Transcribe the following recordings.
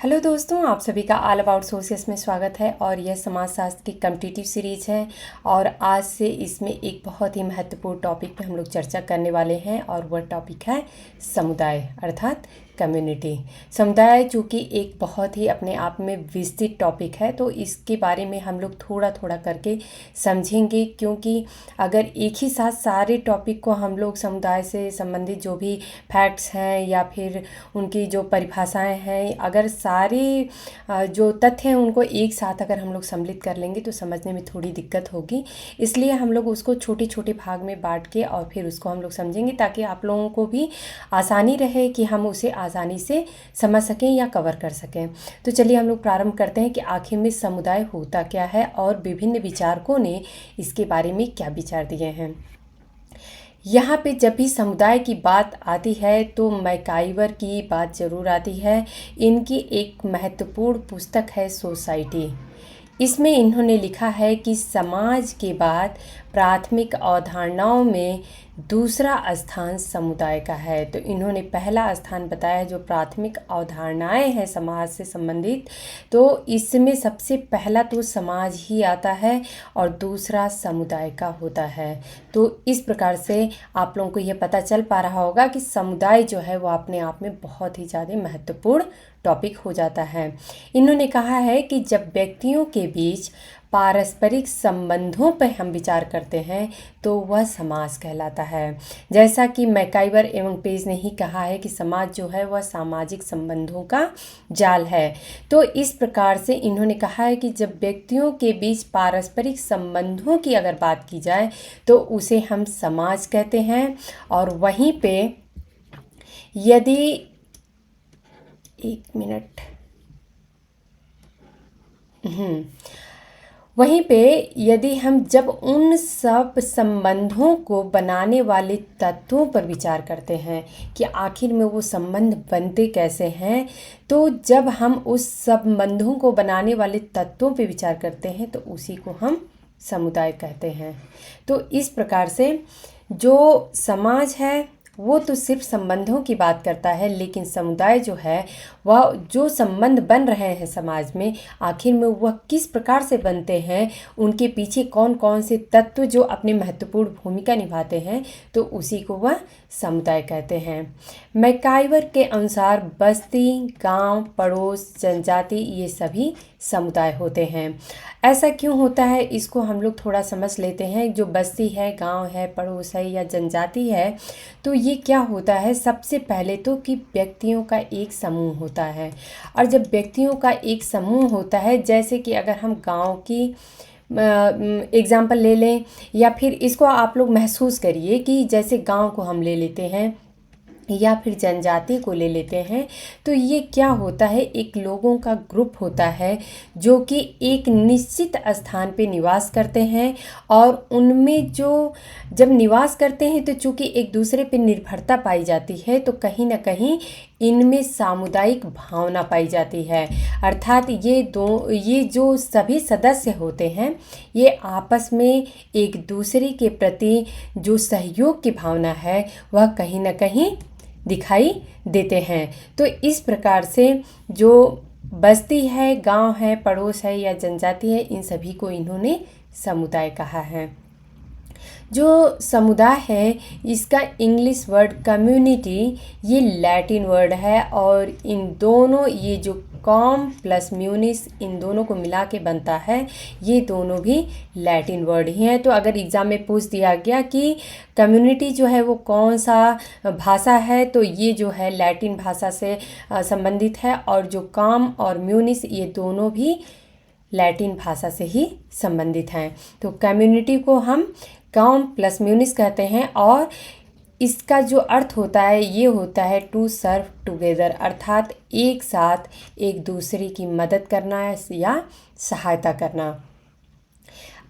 Hello दोस्तों, आप सभी का ऑल अबाउट सोर्सेस में स्वागत है। और यह समाजशास्त्र की कम्पिटिटिव सीरीज है और आज से इसमें एक बहुत ही महत्वपूर्ण टॉपिक पे हम लोग चर्चा करने वाले हैं और वह टॉपिक है समुदाय अर्थात कम्युनिटी। समुदाय चूँकि एक बहुत ही अपने आप में विस्तृत टॉपिक है, तो इसके बारे में हम लोग थोड़ा थोड़ा करके समझेंगे, क्योंकि अगर एक ही साथ सारे टॉपिक को हम लोग समुदाय से संबंधित जो भी फैक्ट्स हैं या फिर उनकी जो परिभाषाएं हैं, अगर सारे जो तथ्य हैं उनको एक साथ अगर हम लोग सम्मिलित कर लेंगे तो समझने में थोड़ी दिक्कत होगी। इसलिए हम लोग उसको छोटे छोटे भाग में बांट के और फिर उसको हम लोग समझेंगे, ताकि आप लोगों को भी आसानी रहे कि हम उसे आसानी से समझ सकें या कवर कर सकें। तो चलिए हम लोग प्रारंभ करते हैं कि आखिर में समुदाय होता क्या है और विभिन्न विचारकों ने इसके बारे में क्या विचार दिए हैं। यहाँ पे जब भी समुदाय की बात आती है तो मैकाइवर की बात ज़रूर आती है। इनकी एक महत्वपूर्ण पुस्तक है सोसाइटी। इसमें इन्होंने लिखा है कि समाज के बाद प्राथमिक अवधारणाओं में दूसरा स्थान समुदाय का है। तो इन्होंने पहला स्थान बताया जो प्राथमिक अवधारणाएं हैं समाज से संबंधित, तो इसमें सबसे पहला तो समाज ही आता है और दूसरा समुदाय का होता है। तो इस प्रकार से आप लोगों को यह पता चल पा रहा होगा कि समुदाय जो है वो अपने आप में बहुत ही ज़्यादा महत्वपूर्ण टॉपिक हो जाता है। इन्होंने कहा है कि जब व्यक्तियों के बीच पारस्परिक संबंधों पर हम विचार करते हैं तो वह समाज कहलाता है। जैसा कि मैकाइवर एवं पेज ने ही कहा है कि समाज जो है वह सामाजिक संबंधों का जाल है। तो इस प्रकार से इन्होंने कहा है कि जब व्यक्तियों के बीच पारस्परिक संबंधों की अगर बात की जाए तो उसे हम समाज कहते हैं। और वहीं पे यदि एक मिनट वहीं पे यदि हम जब उन सब संबंधों को बनाने वाले तत्वों पर विचार करते हैं कि आखिर में वो संबंध बनते कैसे हैं, तो जब हम उस संबंधों को बनाने वाले तत्वों पे विचार करते हैं तो उसी को हम समुदाय कहते हैं। तो इस प्रकार से जो समाज है वो तो सिर्फ संबंधों की बात करता है, लेकिन समुदाय जो है वह जो संबंध बन रहे हैं समाज में, आखिर में वह किस प्रकार से बनते हैं, उनके पीछे कौन कौन से तत्व जो अपनी महत्वपूर्ण भूमिका निभाते हैं, तो उसी को वह समुदाय कहते हैं। मैकाइवर के अनुसार बस्ती, गांव, पड़ोस, जनजाति ये सभी समुदाय होते हैं। ऐसा क्यों होता है इसको हम लोग थोड़ा समझ लेते हैं। जो बस्ती है, गांव है, पड़ोस है या जनजाति है, तो ये क्या होता है, सबसे पहले तो कि व्यक्तियों का एक समूह होता है। और जब व्यक्तियों का एक समूह होता है, जैसे कि अगर हम गांव की एग्जाम्पल ले लें या फिर इसको आप लोग महसूस करिए कि जैसे गांव को हम ले लेते हैं या फिर जनजाति को ले लेते हैं, तो ये क्या होता है, एक लोगों का ग्रुप होता है जो कि एक निश्चित स्थान पे निवास करते हैं। और उनमें जो जब निवास करते हैं तो चूँकि एक दूसरे पे निर्भरता पाई जाती है, तो कहीं ना कहीं इनमें सामुदायिक भावना पाई जाती है। अर्थात ये जो सभी सदस्य होते हैं, ये आपस में एक दूसरे के प्रति जो सहयोग की भावना है वह कहीं ना कहीं दिखाई देते हैं। तो इस प्रकार से जो बस्ती है, गांव है, पड़ोस है या जनजाति है, इन सभी को इन्होंने समुदाय कहा है। जो समुदाय है इसका इंग्लिश वर्ड कम्युनिटी, ये लैटिन वर्ड है और इन दोनों ये जो कॉम प्लस म्यूनिस इन दोनों को मिला के बनता है, ये दोनों भी लैटिन वर्ड ही हैं। तो अगर एग्ज़ाम में पूछ दिया गया कि कम्युनिटी जो है वो कौन सा भाषा है, तो ये जो है लैटिन भाषा से संबंधित है। और जो कॉम और म्यूनिस ये दोनों भी लैटिन भाषा से ही संबंधित हैं। तो कम्युनिटी को हम कॉम प्लस म्यूनिस कहते हैं और इसका जो अर्थ होता है ये होता है टू सर्व टुगेदर, अर्थात एक साथ एक दूसरे की मदद करना या सहायता करना।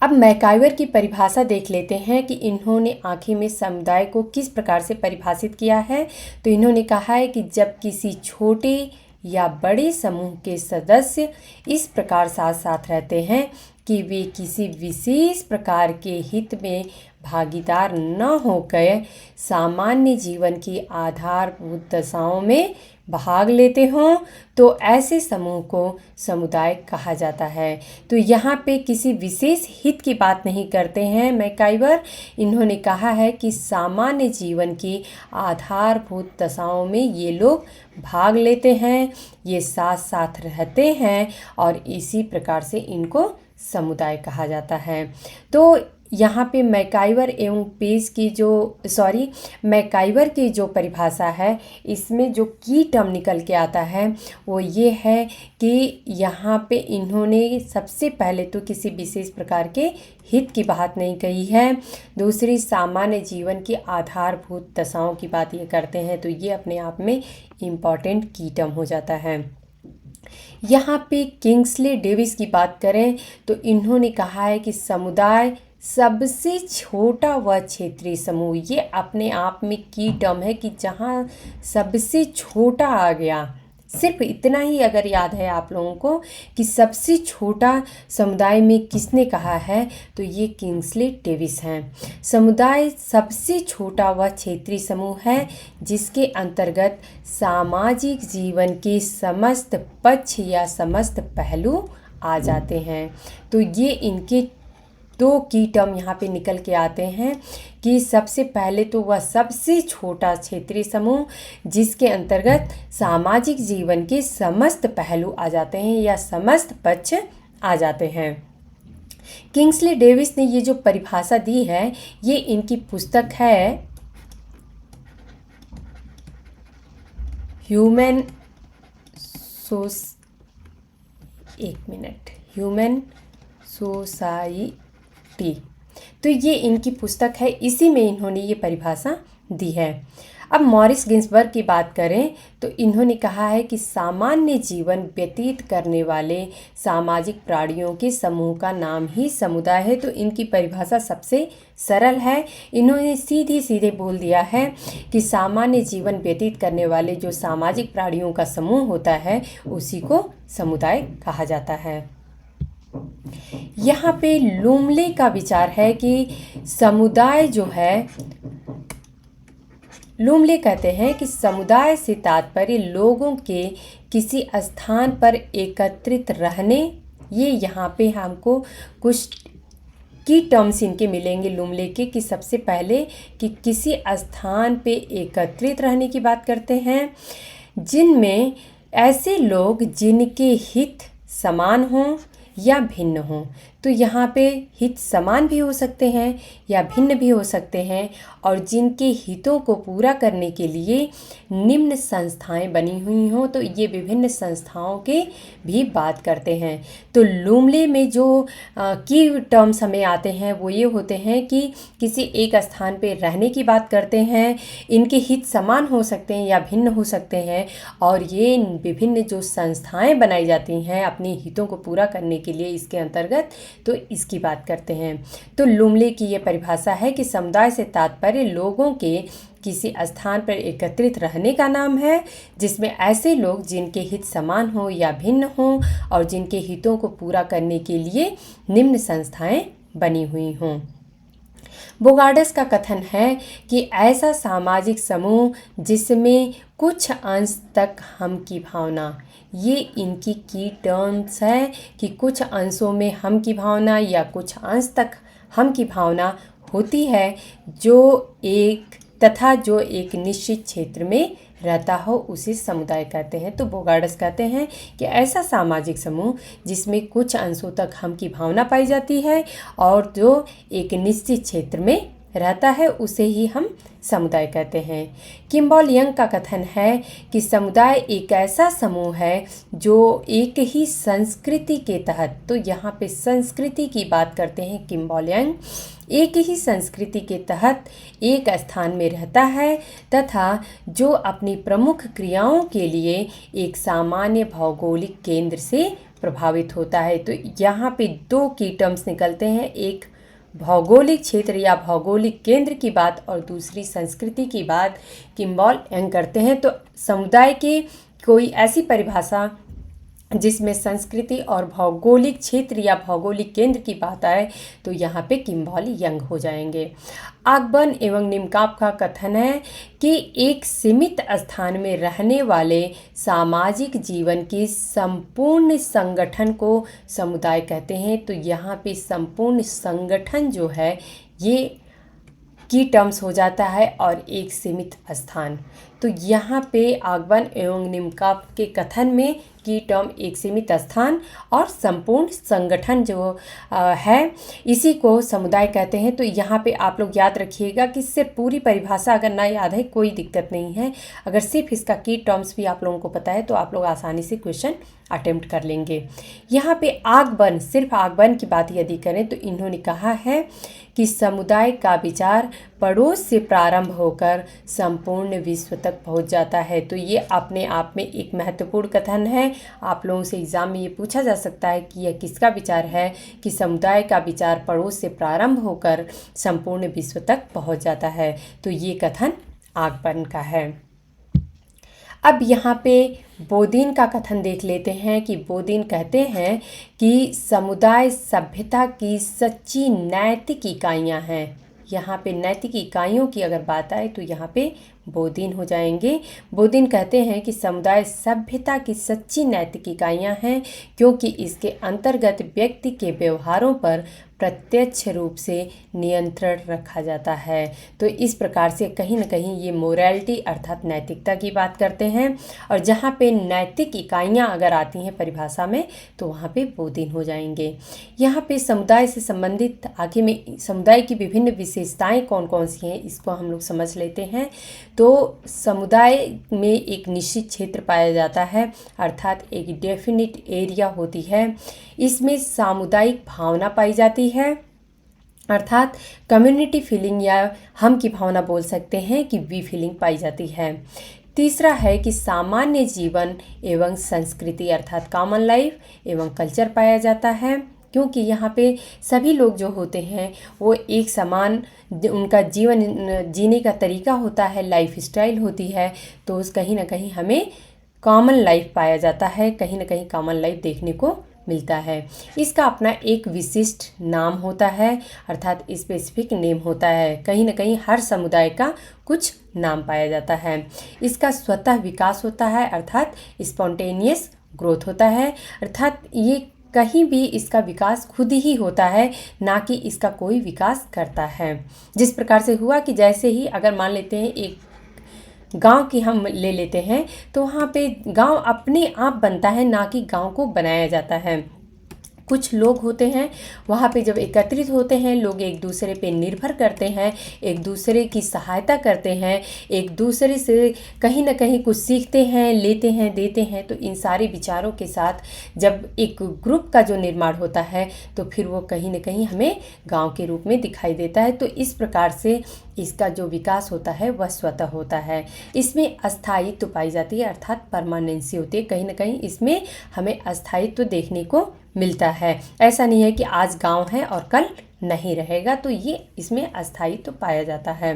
अब मैकाइवर की परिभाषा देख लेते हैं कि इन्होंने आखिर में समुदाय को किस प्रकार से परिभाषित किया है। तो इन्होंने कहा है कि जब किसी छोटे या बड़े समूह के सदस्य इस प्रकार साथ साथ रहते हैं कि वे किसी विशेष प्रकार के हित में भागीदार न होकर सामान्य जीवन की आधारभूत दशाओं में भाग लेते हों तो ऐसे समूह को समुदाय कहा जाता है। तो यहाँ पे किसी विशेष हित की बात नहीं करते हैं मैकाइवर। इन्होंने कहा है कि सामान्य जीवन की आधारभूत दशाओं में ये लोग भाग लेते हैं, ये साथ साथ रहते हैं और इसी प्रकार से इनको समुदाय कहा जाता है। तो यहाँ पे मैकाइवर एवं पेज की मैकाइवर की जो परिभाषा है, इसमें जो की टर्म निकल के आता है वो ये है कि यहाँ पे इन्होंने सबसे पहले तो किसी विशेष प्रकार के हित की बात नहीं कही है, दूसरी सामान्य जीवन की आधारभूत दशाओं की बात ये करते हैं, तो ये अपने आप में इम्पॉर्टेंट की टर्म हो जाता है। यहाँ पे किंग्सले डेविस की बात करें तो इन्होंने कहा है कि समुदाय सबसे छोटा व क्षेत्रीय समूह, ये अपने आप में की टर्म है कि जहाँ सबसे छोटा आ गया, सिर्फ इतना ही अगर याद है आप लोगों को कि सबसे छोटा समुदाय में किसने कहा है, तो ये किंग्सले डेविस हैं। समुदाय सबसे छोटा व क्षेत्रीय समूह है जिसके अंतर्गत सामाजिक जीवन के समस्त पक्ष या समस्त पहलू आ जाते हैं। तो ये इनके दो की टर्म यहाँ पे निकल के आते हैं कि सबसे पहले तो वह सबसे छोटा क्षेत्रीय समूह जिसके अंतर्गत सामाजिक जीवन के समस्त पहलू आ जाते हैं या समस्त पक्ष आ जाते हैं। किंग्सले डेविस ने ये जो परिभाषा दी है, ये इनकी पुस्तक है ह्यूमन सोसाइटी। तो ये इनकी पुस्तक है, इसी में इन्होंने ये परिभाषा दी है। अब मॉरिस गिन्सबर्ग की बात करें तो इन्होंने कहा है कि सामान्य जीवन व्यतीत करने वाले सामाजिक प्राणियों के समूह का नाम ही समुदाय है। तो इनकी परिभाषा सबसे सरल है, इन्होंने सीधे बोल दिया है कि सामान्य जीवन व्यतीत करने वाले जो सामाजिक प्राणियों का समूह होता है उसी को समुदाय कहा जाता है। यहाँ पे लूमले का विचार है कि समुदाय जो है, लूमले कहते हैं कि समुदाय से तात्पर्य लोगों के किसी स्थान पर एकत्रित रहने। ये यहाँ पे हमको कुछ की टर्म्स इनके मिलेंगे लूमले के कि सबसे पहले कि किसी स्थान पे एकत्रित रहने की बात करते हैं जिनमें ऐसे लोग जिनके हित समान हों या भिन्न हों। तो यहाँ पे हित समान भी हो सकते हैं या भिन्न भी हो सकते हैं और जिनके हितों को पूरा करने के लिए निम्न संस्थाएं बनी हुई हों, तो ये विभिन्न संस्थाओं के भी बात करते हैं। तो लूमले में जो की टर्म्स हमें आते हैं वो ये होते हैं कि किसी एक स्थान पे रहने की बात करते हैं, इनके हित समान हो सकते हैं या भिन्न हो सकते हैं और ये विभिन्न जो संस्थाएं बनाई जाती हैं अपने हितों को पूरा करने के लिए इसके अंतर्गत, तो इसकी बात करते हैं। तो लूमले की ये परिभाषा है कि समुदाय से तात्पर्य लोगों के किसी स्थान पर एकत्रित रहने का नाम है जिसमें ऐसे लोग जिनके हित समान हो या भिन्न हों और जिनके हितों को पूरा करने के लिए निम्न संस्थाएं बनी हुई हों। बोगार्डस का कथन है कि ऐसा सामाजिक समूह जिसमें कुछ अंश तक हम की भावना, ये इनकी की टर्म्स है कि कुछ अंशों में हम की भावना या कुछ अंश तक हम की भावना होती है जो एक निश्चित क्षेत्र में रहता हो उसे समुदाय कहते हैं। तो बोगार्डस कहते हैं कि ऐसा सामाजिक समूह जिसमें कुछ अंशों तक हम की भावना पाई जाती है और जो एक निश्चित क्षेत्र में रहता है उसे ही हम समुदाय कहते हैं। किम्बॉल यंग का कथन है कि समुदाय एक ऐसा समूह है जो एक ही संस्कृति के तहत, तो यहाँ पे संस्कृति की बात करते हैं किम्बॉल यंग, एक ही संस्कृति के तहत एक स्थान में रहता है तथा जो अपनी प्रमुख क्रियाओं के लिए एक सामान्य भौगोलिक केंद्र से प्रभावित होता है। तो यहाँ पे दो की टर्म्स निकलते हैं, एक भौगोलिक क्षेत्र या भौगोलिक केंद्र की बात और दूसरी संस्कृति की बात किम्बॉल यंग करते हैं। तो समुदाय की कोई ऐसी परिभाषा जिसमें संस्कृति और भौगोलिक क्षेत्र या भौगोलिक केंद्र की बात आए तो यहाँ पे किम्बॉल यंग हो जाएंगे। आकबर्न एवं निमकाप का कथन है कि एक सीमित स्थान में रहने वाले सामाजिक जीवन के संपूर्ण संगठन को समुदाय कहते हैं। तो यहाँ पे संपूर्ण संगठन जो है ये की टर्म्स हो जाता है और एक सीमित स्थान। तो यहाँ पे आकबर्न एवं निमकाप के कथन में की टर्म एक सीमित स्थान और संपूर्ण संगठन जो है इसी को समुदाय कहते हैं। तो यहाँ पे आप लोग याद रखिएगा कि सिर्फ पूरी परिभाषा अगर ना याद है कोई दिक्कत नहीं है, अगर सिर्फ इसका की टर्म्स भी आप लोगों को पता है तो आप लोग आसानी से क्वेश्चन अटेम्प्ट कर लेंगे। यहाँ पे आकबर्न, सिर्फ आकबर्न की बात यदि करें तो इन्होंने कहा है कि समुदाय का विचार पड़ोस से प्रारंभ होकर संपूर्ण विश्व तक पहुंच जाता है। तो ये अपने आप में एक महत्वपूर्ण कथन है। आप लोगों से एग्जाम में ये पूछा जा सकता है कि यह किसका विचार है कि समुदाय का विचार पड़ोस से प्रारंभ होकर संपूर्ण विश्व तक पहुंच जाता है। तो ये कथन आकबर्न का है। अब यहाँ पे बोदिन का कथन देख लेते हैं कि बोदिन कहते हैं कि समुदाय सभ्यता की सच्ची नैतिक इकाइयाँ हैं। यहाँ पे नैतिक इकाइयों की अगर बात आए तो यहाँ पे बोदिन हो जाएंगे। बोदिन कहते हैं कि समुदाय सभ्यता की सच्ची नैतिक इकाइयाँ हैं क्योंकि इसके अंतर्गत व्यक्ति के व्यवहारों पर प्रत्यक्ष रूप से नियंत्रण रखा जाता है। तो इस प्रकार से कहीं ना कहीं ये मोरालिटी अर्थात नैतिकता की बात करते हैं। और जहाँ पे नैतिक इकाइयाँ अगर आती हैं परिभाषा में तो वहाँ पे बोदिन हो जाएंगे। यहाँ पे समुदाय से संबंधित आगे में समुदाय की विभिन्न विशेषताएं कौन कौन सी हैं इसको हम लोग समझ लेते हैं। तो समुदाय में एक निश्चित क्षेत्र पाया जाता है अर्थात एक डेफिनिट एरिया होती है। इसमें सामुदायिक भावना पाई जाती है अर्थात कम्युनिटी फीलिंग या हम की भावना बोल सकते हैं कि वी फीलिंग पाई जाती है। तीसरा है कि सामान्य जीवन एवं संस्कृति अर्थात कॉमन लाइफ एवं कल्चर पाया जाता है क्योंकि यहाँ पे सभी लोग जो होते हैं वो एक समान उनका जीवन जीने का तरीका होता है, लाइफ स्टाइल होती है। तो उस कहीं ना कहीं हमें कॉमन लाइफ पाया जाता है, कहीं ना कहीं कॉमन लाइफ देखने को मिलता है। इसका अपना एक विशिष्ट नाम होता है अर्थात स्पेसिफिक नेम होता है। कहीं ना कहीं हर समुदाय का कुछ नाम पाया जाता है। इसका स्वतः विकास होता है अर्थात स्पॉन्टेनियस ग्रोथ होता है अर्थात ये कहीं भी इसका विकास खुद ही होता है ना कि इसका कोई विकास करता है। जिस प्रकार से हुआ कि जैसे ही अगर मान लेते हैं एक गांव की हम ले लेते हैं तो वहाँ पे गांव अपने आप बनता है ना कि गांव को बनाया जाता है। कुछ लोग होते हैं वहाँ पे जब एकत्रित होते हैं लोग एक दूसरे पे निर्भर करते हैं, एक दूसरे की सहायता करते हैं, एक दूसरे से कहीं ना कहीं कुछ सीखते हैं, लेते हैं, देते हैं। तो इन सारे विचारों के साथ जब एक ग्रुप का जो निर्माण होता है तो फिर वो कहीं ना कहीं हमें गांव के रूप में दिखाई देता है। तो इस प्रकार से इसका जो विकास होता है वह स्वतः होता है। इसमें अस्थायित्व पाई जाती है अर्थात परमानेंसी होती है। कहीं ना कहीं इसमें हमें अस्थायित्व देखने को मिलता है। ऐसा नहीं है कि आज गांव है और कल नहीं रहेगा। तो ये इसमें अस्थायित्व पाया जाता है।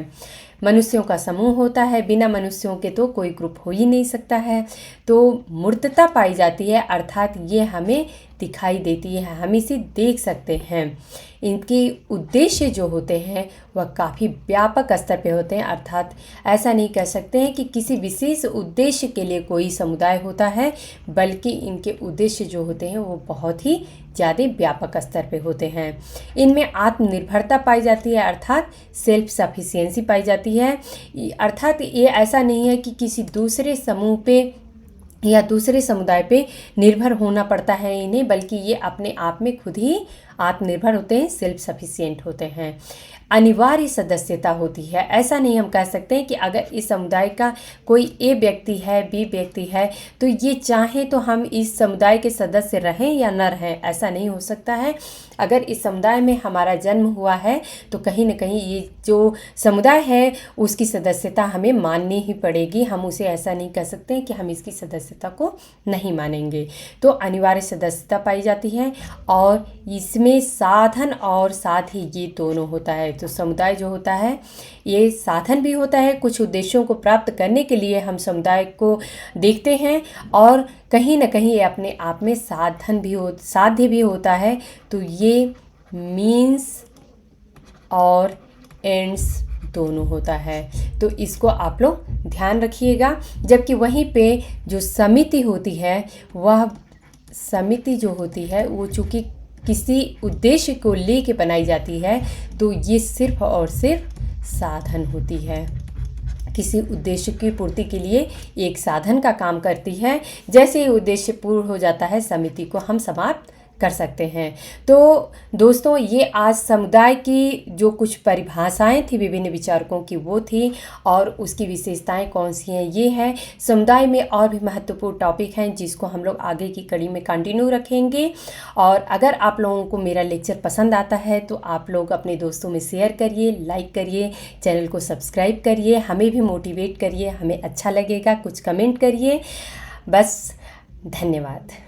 मनुष्यों का समूह होता है, बिना मनुष्यों के तो कोई ग्रुप हो ही नहीं सकता है। तो मूर्तता पाई जाती है अर्थात ये हमें दिखाई देती है, हम इसे देख सकते हैं। इनके उद्देश्य जो होते हैं वह काफ़ी व्यापक स्तर पे होते हैं अर्थात ऐसा नहीं कह सकते हैं कि किसी विशेष उद्देश्य के लिए कोई समुदाय होता है, बल्कि इनके उद्देश्य जो होते हैं वो बहुत ही ज़्यादा व्यापक स्तर पे होते हैं। इनमें आत्मनिर्भरता पाई जाती है अर्थात सेल्फ सफिशिएंसी पाई जाती है अर्थात ये ऐसा नहीं है कि किसी दूसरे समूह पे या दूसरे समुदाय पे निर्भर होना पड़ता है इन्हें, बल्कि ये अपने आप में खुद ही आत्मनिर्भर होते हैं, सेल्फ सफिशिएंट होते हैं। अनिवार्य सदस्यता होती है। ऐसा नहीं हम कह सकते हैं कि अगर इस समुदाय का कोई ए व्यक्ति है, बी व्यक्ति है तो ये चाहे तो हम इस समुदाय के सदस्य रहें या न रहें, ऐसा नहीं हो सकता है। अगर इस समुदाय में हमारा जन्म हुआ है तो कहीं ना कहीं ये जो समुदाय है उसकी सदस्यता हमें माननी ही पड़ेगी। हम उसे ऐसा नहीं कह सकते हैं कि हम इसकी सदस्यता को नहीं मानेंगे। तो अनिवार्य सदस्यता पाई जाती है और इसमें इसमें साधन और साथ ही ये दोनों होता है। तो समुदाय जो होता है ये साधन भी होता है, कुछ उद्देश्यों को प्राप्त करने के लिए हम समुदाय को देखते हैं, और कहीं ना कहीं ये अपने आप में साध्य भी होता है। तो ये मीन्स और एंड्स दोनों होता है। तो इसको आप लोग ध्यान रखिएगा। जबकि वहीं पे जो समिति होती है, वह समिति जो होती है वो चूँकि किसी उद्देश्य को लेके बनाई जाती है, तो ये सिर्फ और सिर्फ साधन होती है, किसी उद्देश्य की पूर्ति के लिए एक साधन का काम करती है। जैसे ही उद्देश्य पूर्ण हो जाता है, समिति को हम समाप्त कर सकते हैं। तो दोस्तों, ये आज समुदाय की जो कुछ परिभाषाएं थी विभिन्न विचारकों की वो थी, और उसकी विशेषताएं कौन सी हैं ये है। समुदाय में और भी महत्वपूर्ण टॉपिक हैं जिसको हम लोग आगे की कड़ी में कंटिन्यू रखेंगे। और अगर आप लोगों को मेरा लेक्चर पसंद आता है तो आप लोग अपने दोस्तों में शेयर करिए, लाइक करिए, चैनल को सब्सक्राइब करिए, हमें भी मोटिवेट करिए, हमें अच्छा लगेगा। कुछ कमेंट करिए। बस, धन्यवाद।